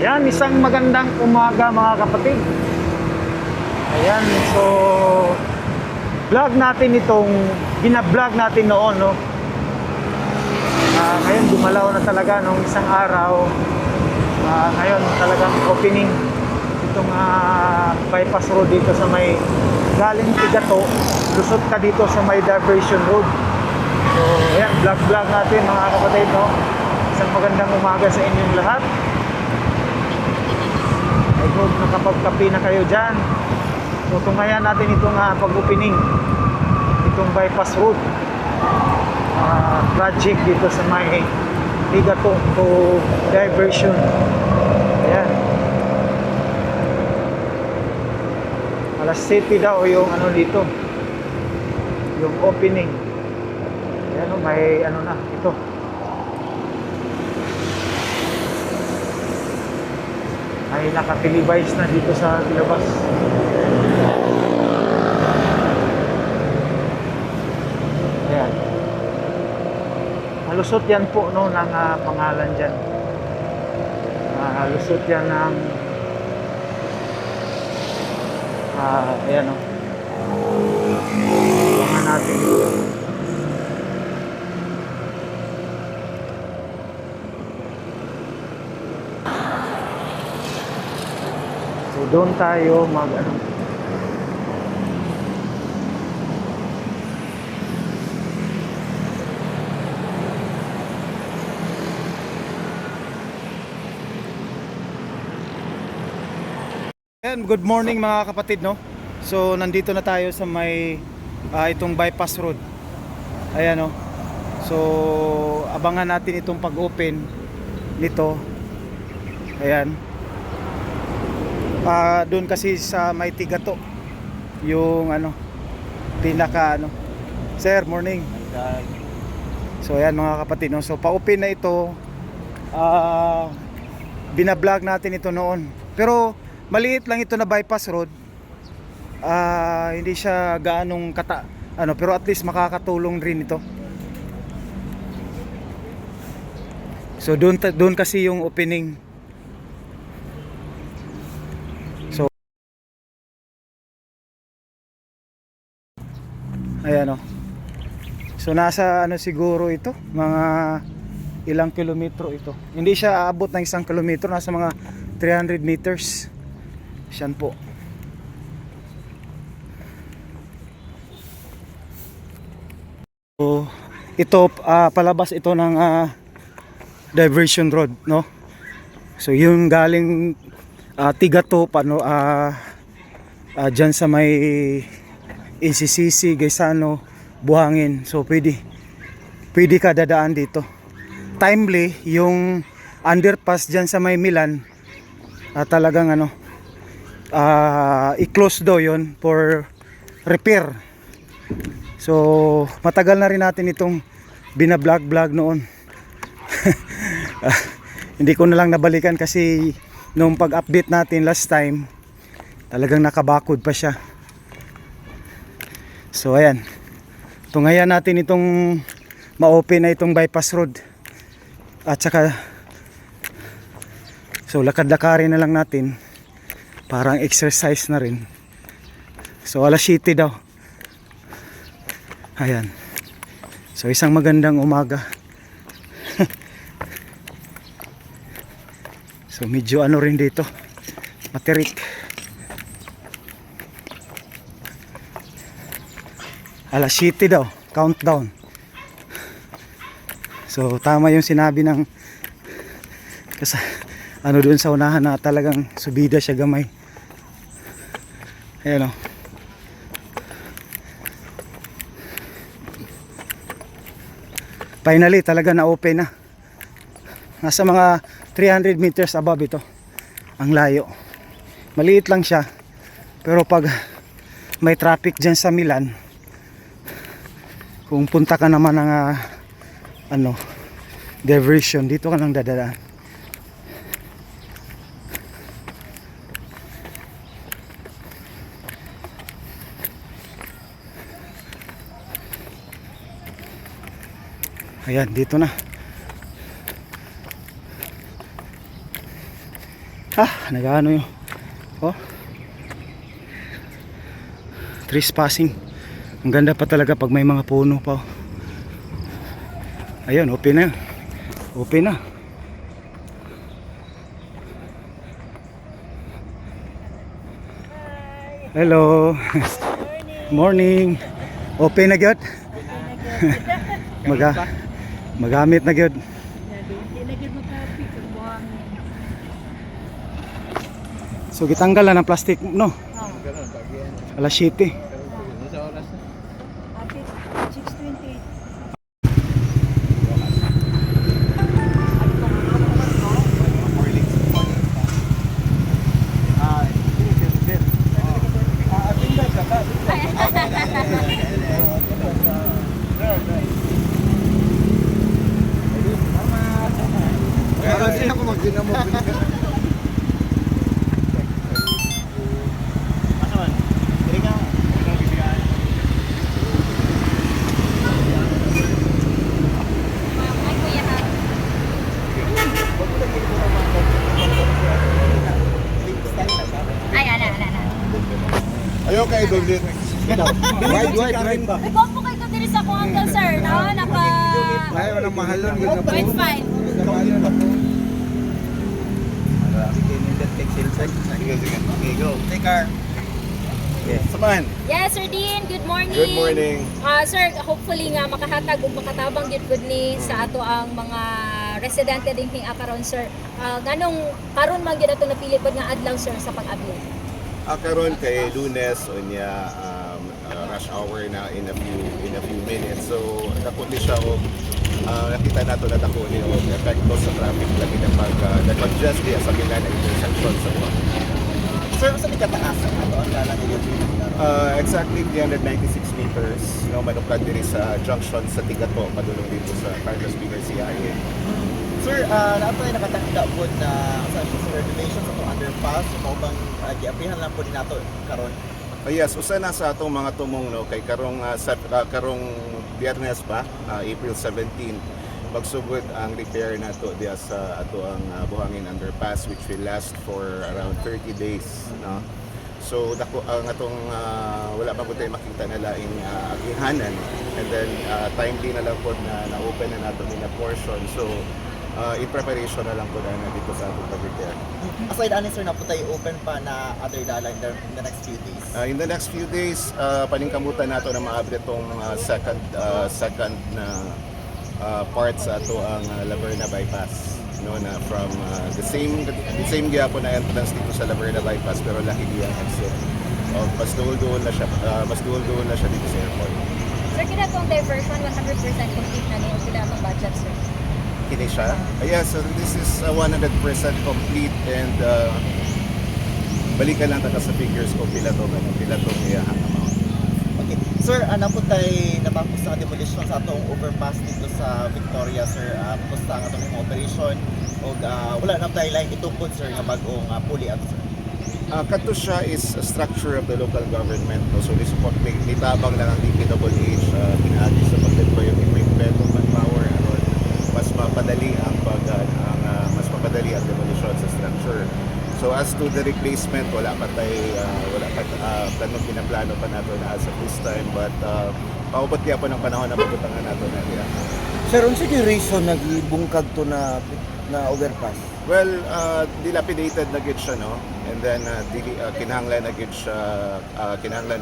Yan, isang magandang umaga mga kapatid. Ayan, so vlog natin itong binablog natin noon, no? Ngayon gumalaw na talaga nung isang araw. Ngayon talagang opening itong bypass road dito sa may galing Tigato, lusot ka dito sa may diversion road. So ayan, vlog natin mga kapatid, no? Isang magandang umaga sa inyong lahat. I hope nakapagkape na kayo dyan. So tungayan natin itong pag-opening itong bypass road project dito sa may Tigato to diversion. Ayan, alas 7 daw yung ano dito, yung opening. Ayan, may ano na ito. Ay naka-televise na dito sa labas. Ayan, halusot yan po, no, ng pangalan dyan. Halusot yan ng ayan, no. Abangan natin ito. So doon tayo mag ano. Ayan, good morning mga kapatid, no. So nandito na tayo sa may itong bypass road. Ayan, no. So abangan natin itong pag-open nito. Ayan. Doon kasi sa may Tigato yung ano, pinaka ano. Sir, morning. So ayan mga kapatid, no. So pa-open na ito. Binablog natin ito noon. Pero maliit lang ito na bypass road. Hindi siya gaanong ano, pero at least makakatulong rin ito. So doon kasi yung opening. So ayan, o. So nasa ano siguro ito, mga ilang kilometro ito. Hindi siya aabot ng 1 kilometro, nasa mga 300 meters. Siyan po. So ito palabas ito ng diversion road, no. So yung galing Tigato paano dyan sa may NCCC, Gaisano, Buhangin. So pwede ka dadaan dito. Timely yung underpass dyan sa may Milan, talagang ano, i-close daw yon for repair. So matagal na rin natin itong binablog noon. Hindi ko na lang nabalikan kasi nung pag-update natin last time, talagang nakabakod pa siya. So ayan, tungayan natin itong ma-open na itong bypass road. At saka so lakad-lakarin na lang natin, parang exercise na rin. So alas 7 daw. Ayan. So isang magandang umaga. So medyo ano rin dito, matirik. Alas 7 daw, countdown. So tama yung sinabi ng ano doon sa unahan na talagang subida siya gamay. Ayan, o. Finally talaga na open na. Nasa mga 300 meters above ito ang layo. Maliit lang siya, pero pag may traffic dyan sa Milan, kung punta ka naman ng ano, diversion, dito ka nang dadaan. Ayan, dito na. Nag-ano yun. Oh. Trespassing. Ang ganda pa talaga pag may mga puno pa. Oh. Ayun, open na. Open na. Hello. Morning. Open na gyud. Magamit na gyud. So gitanggal na ng plastic no. Alas 7. Ayaw kayo doon. Wide. Ikaw po kayo diri sa kong uncle sir, no? Naka Ayaw ng mahalon. 0.5. Sige, go. Take care. Yes. Samahan. Yes, Sir Dean, good morning. Good morning. Sir, hopefully nga makahatag ug makatabang gyud gud ni sa ato ang mga residente dinhi karon sir. Nganong karon man gyud ato napili pod nga adlaw sir sa pag-abli. Karon kay Lunes unya rush hour na in a few minutes. So dako ni siya og nakita nato na dako ni og epekto sa traffic lagi na pag na-congest diya sa Milan intersection sa mga. Sir, saan ikataas ang ato ang dalan ninyo? Exactly 396 meters no manupad diri sa junction sa Tigato padulong dito sa Carlos P. Garcia Highway. Sir, naato ay nakatangda po na sa regulation sa itong underpass, mo bang giapihan lang po din nato karon? Yes, usa na sa atong mga tumong no kay karong karong Biyernes pa, April 17 magsugod ang repair nato diya sa ato ang Buhangin underpass which will last for around 30 days no. So dako ang atong wala pa po tayo makita na laing agihanan and then timely na lang po na na-open na nato na portion. So in preparation na lang po na dito sa atong pag-repair. Aside ani sir, na po tayo open pa na other dalan in the next few days? In the next few days, paningkamutan nato na maabot itong second na part sa ato ang Laverna bypass no na from the same gyapon na entrance dito sa Laverna bypass pero laki diya exit. Mas duol na siya dito sa airport. Sir, kina tong diversion 100% complete na ni sila ang budget sir. Kini siya. Yes, so this is 100% complete and balikan lang ta sa figures ko pila to iyahang amount. Okay. Sir, ano po tayo natapos sa demolition sa atong overpass dito sa Victoria, sir? Kumusta ang atong operation? O wala na tayo lang itupod, sir, nga bagong pulian, sir? Kato siya is a structure of the local government. No? So, nitabang lang ang DPWH pinagi sa pag-deploy yung equipment o manpower aron mas mapadali ang demolition sa structure. So as to the replacement, wala pa planong pinaplano pa nato na as of this time, but paubot kaya po ng panahon na mabutangan nato na diya. Sir, unsa yung reason nagibungkag to na overpass? Well, dilapidated na gid siya no, and then kinahanglan na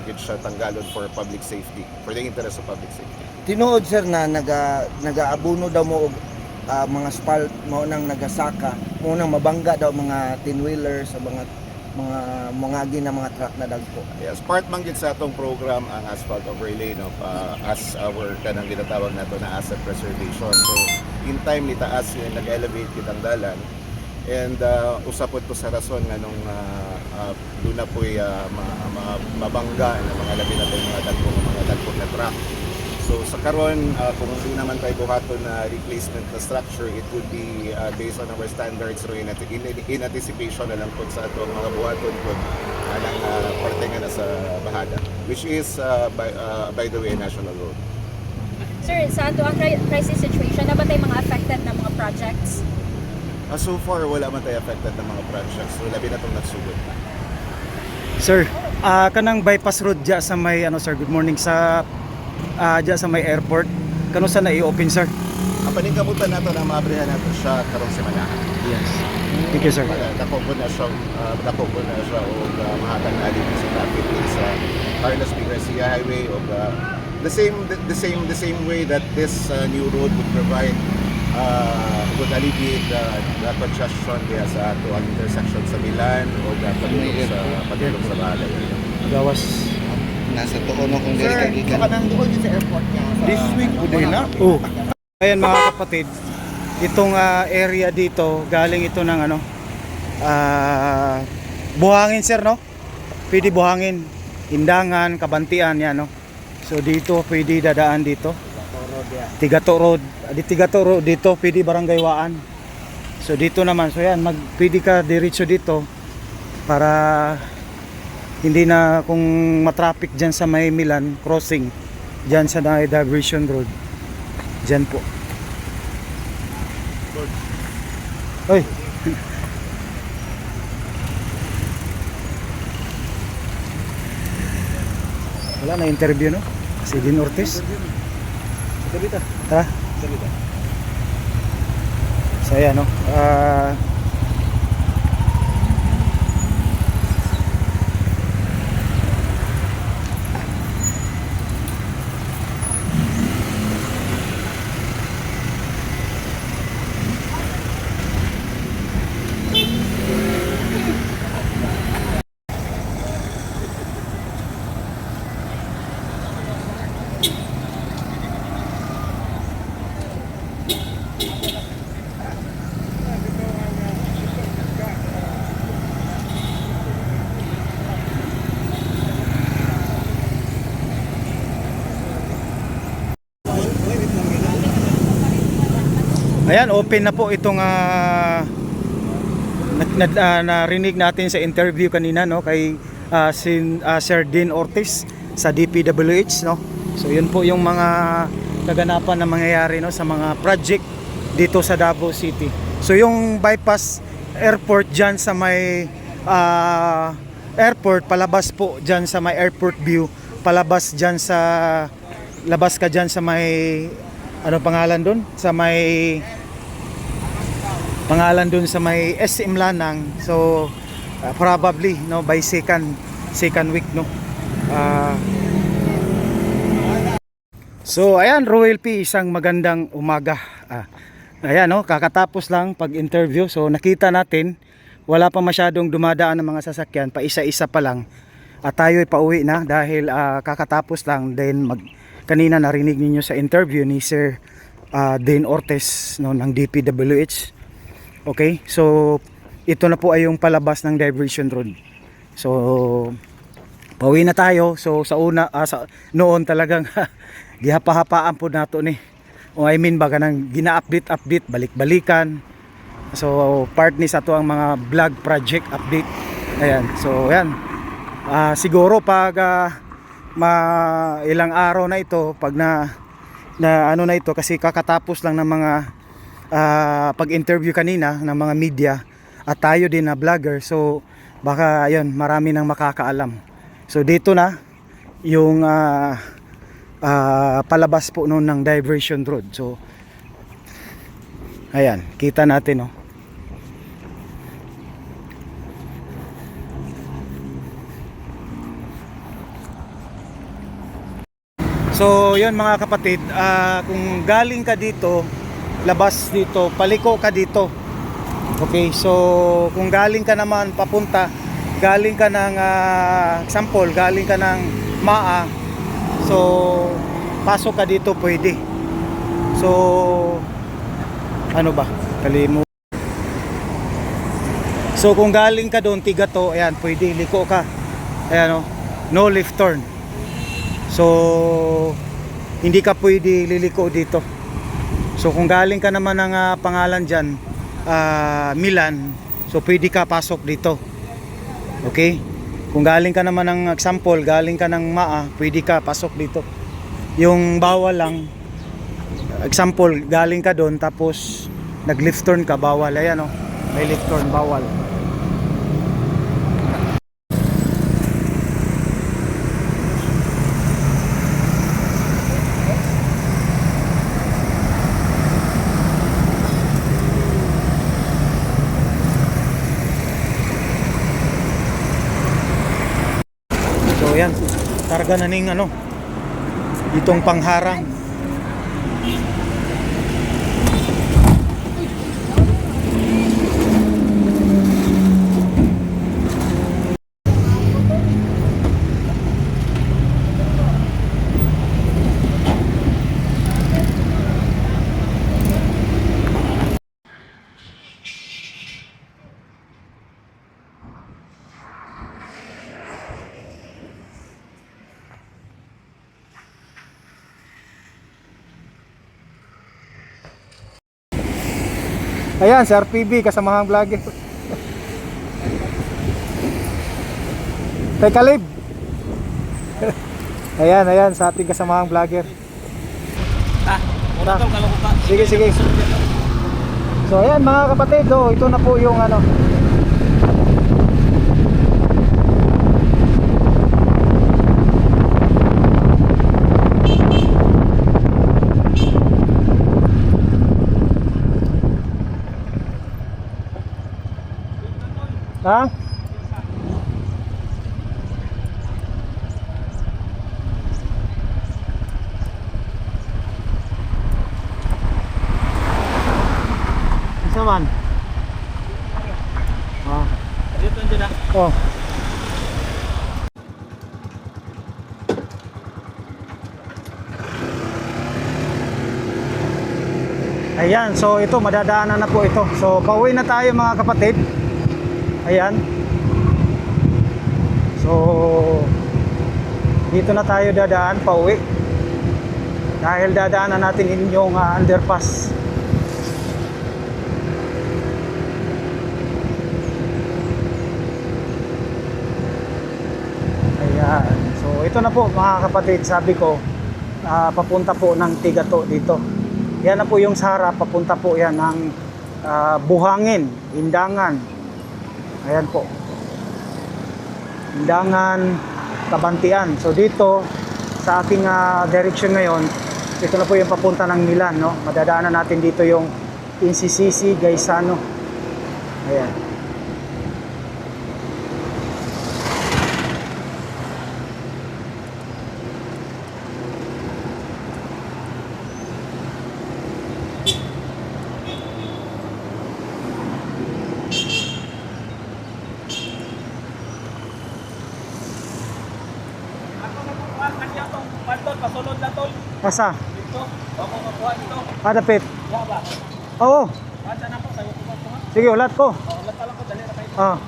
gid siya tanggalon for public safety, for the interest of public safety. Tinuod sir na nagaabuno daw mo og mga spalt mo nang nagasaka, mo nang mabangga daw mga tin-wheelers sa mga mga truck na dagko. Yes, part man gid sa atong program ang asphalt overlay no, as our kanang ginatawag nato na asset preservation. So in time ni taas yung nag-elevate kitang dalan. And usapod po sa rason nga nung doon na po'y mabangga na mga labi na mga dagkong na truck. So sa karon, kung hindi naman tayo buhaton na replacement na structure, it would be based on our standards in anticipation na lang po sa atong mga buhaton po ng parte nga na sa bahada, which is by the way national road. Sir, sa ato ang crisis situation, na ba tayo mga affected na mga projects? So far, wala man tayo affected ng mga projects. So, labi na itong nagsugod. Sir, kanang bypass road dya sa may ano sir, good morning sa dya sa may airport. Kano sa na-i-open sir? Ang paningkamutan nato na maabrihan nato siya karong semana. Yes. Thank you sir. Dako po na siya o mahatag na alipin sa traffic sa Carlos P. Garcia Highway o the same way that this new road would provide would alleviate the congestion kaya sa ato ang intersection sa Milan o pagdulong sa Balay. Gawas. Nasa tuon kung Sir, baka nang doon din sa airport niya. This week, uday na. Oh. Ayan mga kapatid, itong area dito, galing ito ng ano, buhangin sir no? Pwede buhangin, Indangan, Kabantian yan no? So dito pwede dadaan dito. Tigato Road, dito pwede Barangay Waan. So dito naman, so yan, pwede ka diretso dito para hindi na kung matraffic dyan sa may Milan crossing, dyan sa diversion road. Dyan po. Oy. Wala na interview no? Si Dean Ortiz. Ha? So ayan no. Ayan, open na po itong narinig natin sa interview kanina no kay Sir Dean Ortiz sa DPWH no. So yun po yung mga kaganapan na mangyayari no sa mga project dito sa Davao City. So yung bypass airport diyan sa may airport palabas po diyan sa may airport view, palabas diyan sa labas ka diyan sa may ano pangalan doon? Sa may pangalan doon sa may SM Lanang. So probably no by second week no. So ayan Royal P, isang magandang umaga. Ayan no, kakatapos lang pag-interview. So nakita natin wala pa masyadong dumadaan ng mga sasakyan, pa isa-isa pa lang. At tayo'y pauwi na dahil kakatapos lang then kanina narinig ninyo sa interview ni Sir Dean Ortiz no, ng DPWH. Okay, so ito na po ay yung palabas ng diversion road. So pauwi na tayo. So sa una noon talagang gihapa-hapaan po nato ni. O I mean baga nang gina-update balik-balikan. So part ni sa to ang mga vlog project update. Ayan. So ayan. Siguro pag ilang araw na ito pag na ano na ito kasi kakatapos lang ng mga pag-interview kanina ng mga media at tayo din na vlogger, so baka ayun marami nang makakaalam. So dito na yung palabas po noon ng diversion road. So ayan, kita natin no. So yun mga kapatid, kung galing ka dito, labas dito, paliko ka dito. Okay, so kung galing ka naman papunta, galing ka ng example, galing ka ng MAA, so pasok ka dito pwede. So ano ba? Kalimu. So kung galing ka doon Tigato, ayan, pwede liko ka. Ayan oh, no left turn. So hindi ka pwede liliko dito. So kung galing ka naman ng pangalan dyan Milan, so pwede ka pasok dito. Okay, kung galing ka naman ng example, galing ka ng MAA, pwede ka pasok dito. Yung bawal lang, example, galing ka doon tapos nag-left turn ka, bawal. Ayan oh, may left turn, bawal. So ayan, targa na ning ano, itong pangharang. Ayan, si RPB, kasamahang vlogger. Kay Kalib. Ayan, sa ating kasamahang vlogger. Muna to, kalo ko pa. Sige. So ayan mga kapatid, oh, ito na po yung ano. Ha? Isa man. Ah. Dito dyan na. Oh. Ayan, so ito madadaanan na po ito. So pauwi na tayo mga kapatid. Ayan. So dito na tayo dadaan pauwi. Dahil dadaanan natin inyong underpass. Ayan. So ito na po mga kapatid, sabi ko papunta po ng Tigato dito. Yan na po yung sa harap, papunta po yan ng Buhangin, Indangan. Ayan po. Indangan, Kabantian. So dito sa ating direction ngayon, ito na po yung papunta ng Milan, no? Madadaanan natin dito yung Insisisi, Gaisano. Ayan. Kanya tong palton, pasunod na tol. Asa? Dito, bako makuha dito. Dapit. Ya ba? Oo. Asa na po, sayo ko ba po ha? Sige, ulat ko. Ulat pa lang ko, dali na kayo. Ah.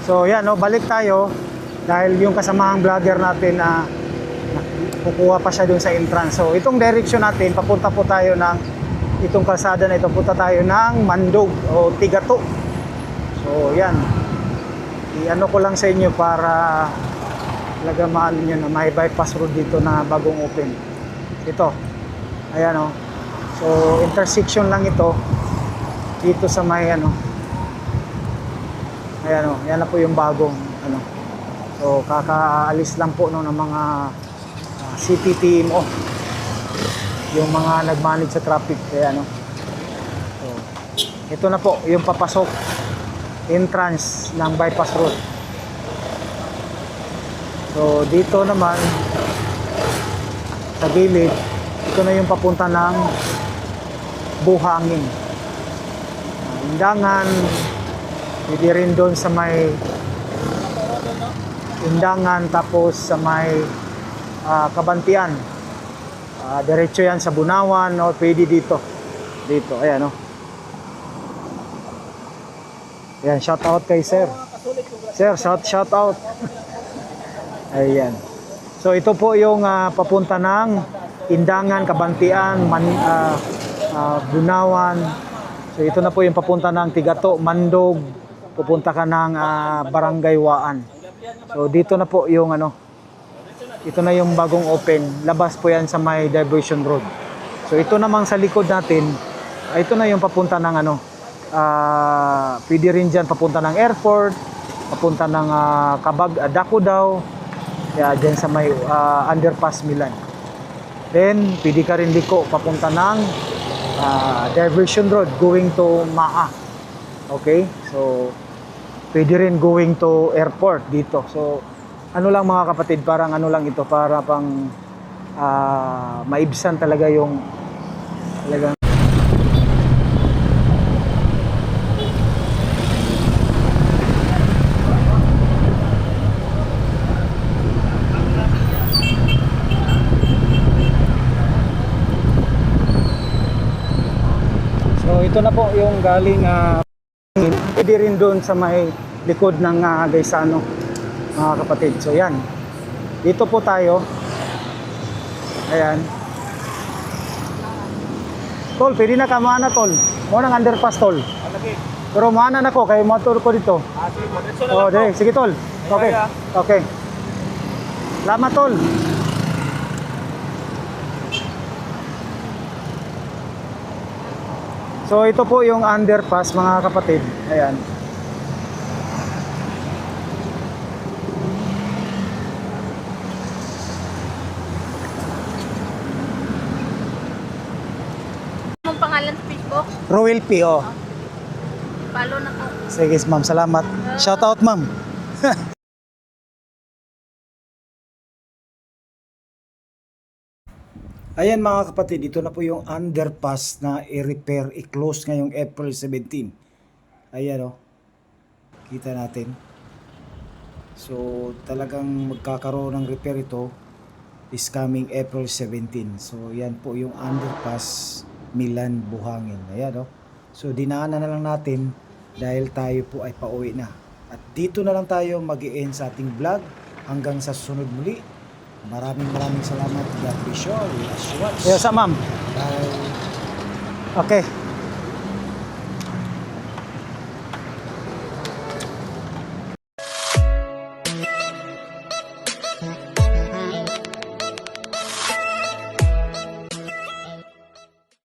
So yan, no, balik tayo dahil yung kasamahang vlogger natin na kukuha pa siya dun sa entrance. So itong direction natin, papunta po tayo ng itong kalsada na ito, punta tayo ng Mandog o Tigato. So yan, i-ano ko lang sa inyo para talaga maano nyo na may bypass road dito na bagong open. Ito, ayan o. So intersection lang ito dito sa may ano. Ayan o, yan na po yung bagong ano. So kakaalis lang po no, ng mga city team yung mga nag-manage sa traffic. Ayan o. So ito na po yung papasok entrance ng bypass road. So dito naman sa gilid, ito na yung papunta ng Buhangin, Indangan. Pwede rin doon sa may Indangan, tapos sa may Kabantian. Diretso yan sa Bunawan o pwede dito. Dito, ayan o. Ayan, shout out kay sir. Sir, shout out. Ayan. So ito po yung papunta ng Indangan, Kabantian, Bunawan. So ito na po yung papunta ng Tigato, Mandog, pupunta ka ng Barangay Waan. So dito na po yung ito na yung bagong open. Labas po yan sa may diversion road. So ito namang sa likod natin, ito na yung papunta ng pwede rin dyan papunta ng airport, papunta ng Dako daw, kaya dyan sa may underpass Milan. Then pwede ka rin liko papunta ng diversion road going to Maa. Okay, so pwede rin going to airport dito. So ano lang mga kapatid, parang lang ito, para pang maibsan talaga yung talagang so ito na po yung galing pwede rin doon sa may likod ng Gaisano mga kapatid. So yan, dito po tayo, ayan tol, pwede na ka maana tol, mo nang underpass tol, pero maana na ko kay motor ko dito. Sige, diretso na Oh, lang to. dire, sige tol, okay, okay, salamat tol. So ito po yung underpass mga kapatid, ayan. Anong pangalan sa Facebook? Roel P. Oh. Follow na ko. Sige ma'am, salamat. Shout out ma'am. Ayan mga kapatid, ito na po yung underpass na i-repair, i-close ngayong April 17. Ayan oh. Kita natin. So talagang magkakaroon ng repair ito is coming April 17. So yan po yung underpass Milan Buhangin. Ayan oh. So dinaanan na lang natin dahil tayo po ay pauwi na. At dito na lang tayo mag-i-end sa ating vlog. Hanggang sa susunod muli. Maraming salamat. God bless you all. As you watch. Yes, ma'am. Bye. Okay.